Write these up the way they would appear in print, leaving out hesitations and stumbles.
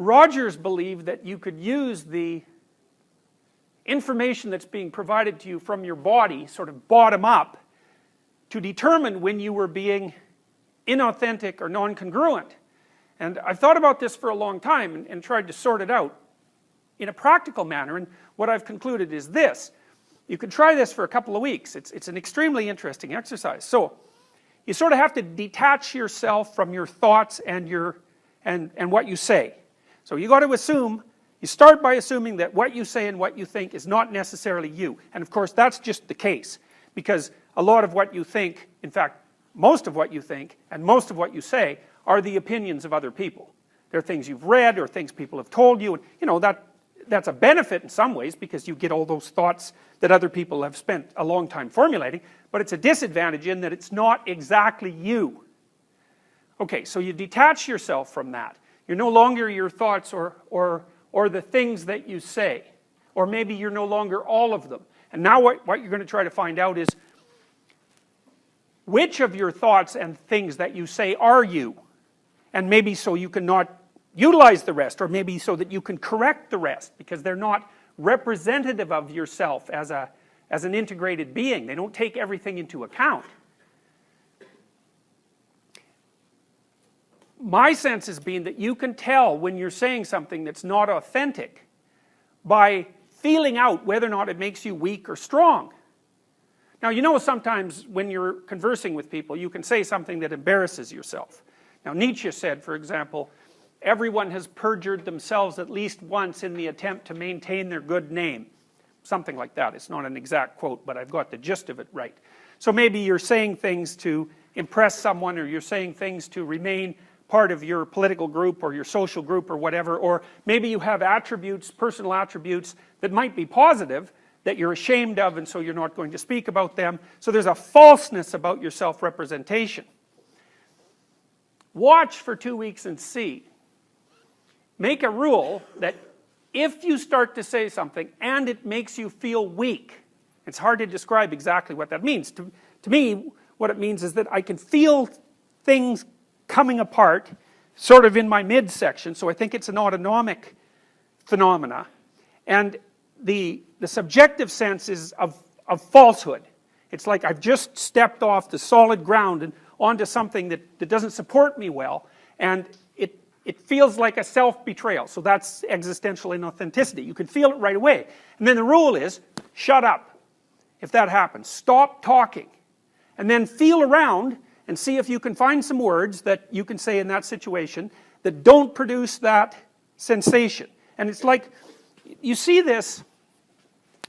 Rogers believed that you could use the information that's being provided to you from your body, sort of bottom up, to determine when you were being inauthentic or non-congruent. And I've thought about this for a long time and tried to sort it out in a practical manner, and what I've concluded is this. You can try this for a couple of weeks. It's an extremely interesting exercise. So, you sort of have to detach yourself from your thoughts and what you say. So you got to assume, you start by assuming that what you say and what you think is not necessarily you. And of course that's just the case, because a lot of what you think, in fact most of what you think and most of what you say are the opinions of other people. They're things you've read or things people have told you, and you know, that's a benefit in some ways because you get all those thoughts that other people have spent a long time formulating, but it's a disadvantage in that it's not exactly you. Okay, so you detach yourself from that. You're no longer your thoughts or the things that you say, or maybe you're no longer all of them. And now what you're going to try to find out is which of your thoughts and things that you say are you, and maybe so you can not utilize the rest, or maybe so that you can correct the rest, because they're not representative of yourself as an integrated being. They don't take everything into account. My sense has been that you can tell when you're saying something that's not authentic by feeling out whether or not it makes you weak or strong. Now, you know, sometimes when you're conversing with people, you can say something that embarrasses yourself. Now, Nietzsche said, for example, everyone has perjured themselves at least once in the attempt to maintain their good name. Something like that. It's not an exact quote, but I've got the gist of it right. So maybe you're saying things to impress someone, or you're saying things to remain part of your political group or your social group or whatever, or maybe you have attributes, personal attributes that might be positive that you're ashamed of, and so you're not going to speak about them. So there's a falseness about your self-representation. Watch for 2 weeks and see. Make a rule that if you start to say something and it makes you feel weak, it's hard to describe exactly what that means. To me, what it means is that I can feel things coming apart, sort of in my midsection, so I think it's an autonomic phenomena. And the subjective sense is of falsehood. It's like I've just stepped off the solid ground and onto something that doesn't support me well, and it feels like a self-betrayal. So that's existential inauthenticity. You can feel it right away. And then the rule is, shut up if that happens. Stop talking. And then feel around and see if you can find some words that you can say in that situation that don't produce that sensation. And it's like, you see this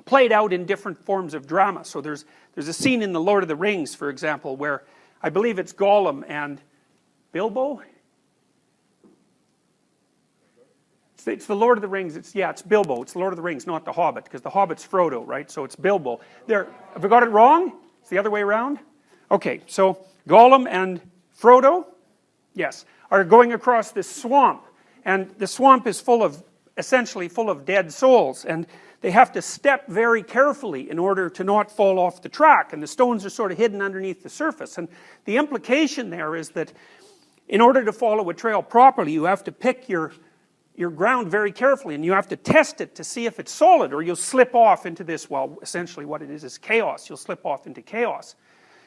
played out in different forms of drama. So there's a scene in The Lord of the Rings, for example, where I believe it's Gollum and Bilbo. It's The Lord of the Rings. It's Bilbo. It's The Lord of the Rings, not The Hobbit, because The Hobbit's Frodo, right? So it's Bilbo. Have I got it wrong? It's the other way around? Okay, so Gollum and Frodo, yes, are going across this swamp, and the swamp is essentially full of dead souls, and they have to step very carefully in order to not fall off the track, and the stones are sort of hidden underneath the surface. And the implication there is that in order to follow a trail properly, you have to pick your ground very carefully, and you have to test it to see if it's solid, or you'll slip off into this, well, essentially what it is chaos. You'll slip off into chaos.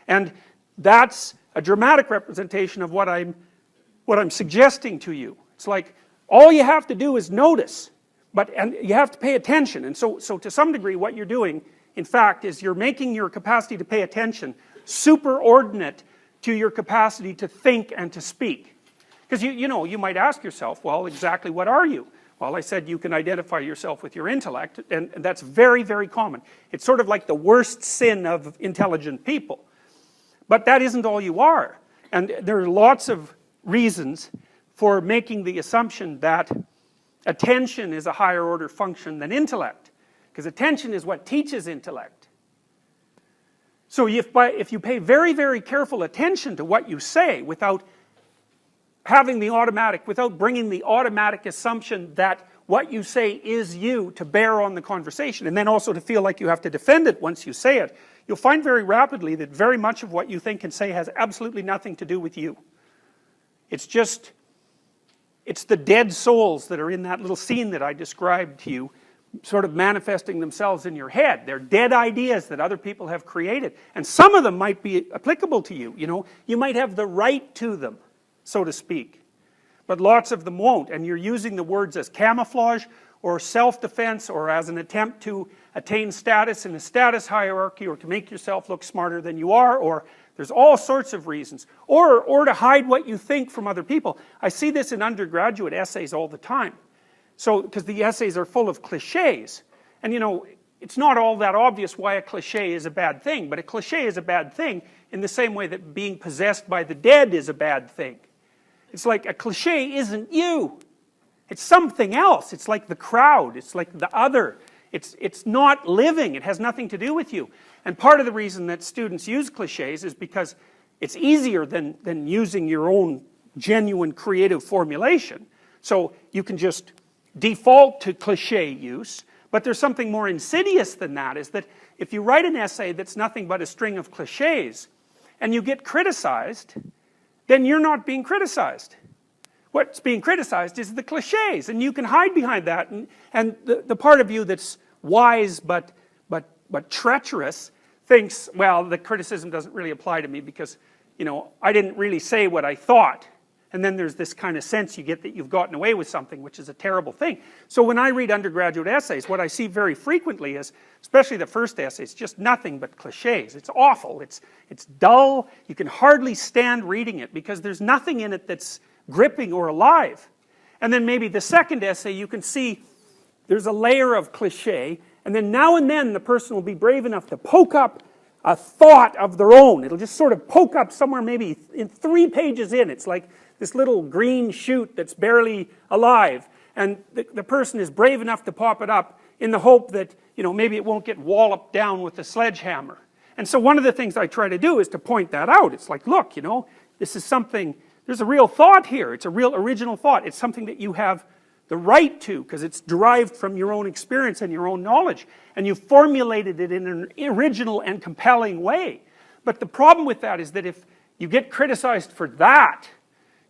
And that's a dramatic representation of what I'm suggesting to you. It's like, all you have to do is notice, and you have to pay attention. And so to some degree what you're doing, in fact, is you're making your capacity to pay attention superordinate to your capacity to think and to speak. Because you might ask yourself, well, exactly what are you? Well, I said you can identify yourself with your intellect, and that's very, very common. It's sort of like the worst sin of intelligent people. But that isn't all you are. And there are lots of reasons for making the assumption that attention is a higher order function than intellect. Because attention is what teaches intellect. So if you pay very, very careful attention to what you say without bringing the automatic assumption that what you say is you to bear on the conversation, and then also to feel like you have to defend it once you say it, you'll find very rapidly that very much of what you think and say has absolutely nothing to do with you. It's just it's the dead souls that are in that little scene that I described to you, sort of manifesting themselves in your head. They're dead ideas that other people have created. And some of them might be applicable to you, you know. You might have the right to them, so to speak. But lots of them won't, and you're using the words as camouflage or self-defense or as an attempt to attain status in the status hierarchy or to make yourself look smarter than you are, or there's all sorts of reasons. Or to hide what you think from other people. I see this in undergraduate essays all the time. So, because the essays are full of cliches. And you know, it's not all that obvious why a cliche is a bad thing, but a cliche is a bad thing in the same way that being possessed by the dead is a bad thing. It's like a cliche isn't you. It's something else. It's like the crowd. It's like the other. It's not living. It has nothing to do with you. And part of the reason that students use cliches is because it's easier than using your own genuine creative formulation. So you can just default to cliche use, but there's something more insidious than that, is that if you write an essay that's nothing but a string of cliches, and you get criticized, then you're not being criticized. What's being criticized is the cliches, and you can hide behind that, and the part of you that's wise but treacherous thinks, well, the criticism doesn't really apply to me because, you know, I didn't really say what I thought. And then there's this kind of sense you get that you've gotten away with something, which is a terrible thing. So when I read undergraduate essays, what I see very frequently is, especially the first essays, just nothing but cliches. It's awful, it's dull, you can hardly stand reading it because there's nothing in it that's gripping or alive. And then maybe the second essay you can see there's a layer of cliche, and then now and then the person will be brave enough to poke up a thought of their own. It'll just sort of poke up somewhere maybe in 3 pages in. It's like this little green shoot that's barely alive, and the person is brave enough to pop it up in the hope that, you know, maybe it won't get walloped down with a sledgehammer. And so one of the things I try to do is to point that out. It's like, look, you know, this is something, there's a real thought here. It's a real original thought. It's something that you have the right to, because it's derived from your own experience and your own knowledge, and you formulated it in an original and compelling way. But the problem with that is that if you get criticized for that,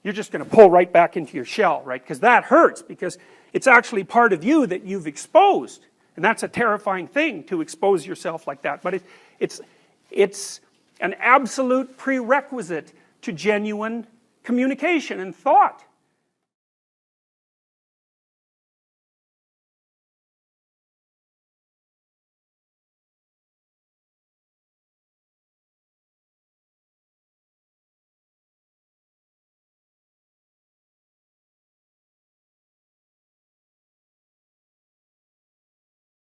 you're just going to pull right back into your shell, right? Because that hurts, because it's actually part of you that you've exposed. And that's a terrifying thing, to expose yourself like that. But it's an absolute prerequisite to genuine communication and thought.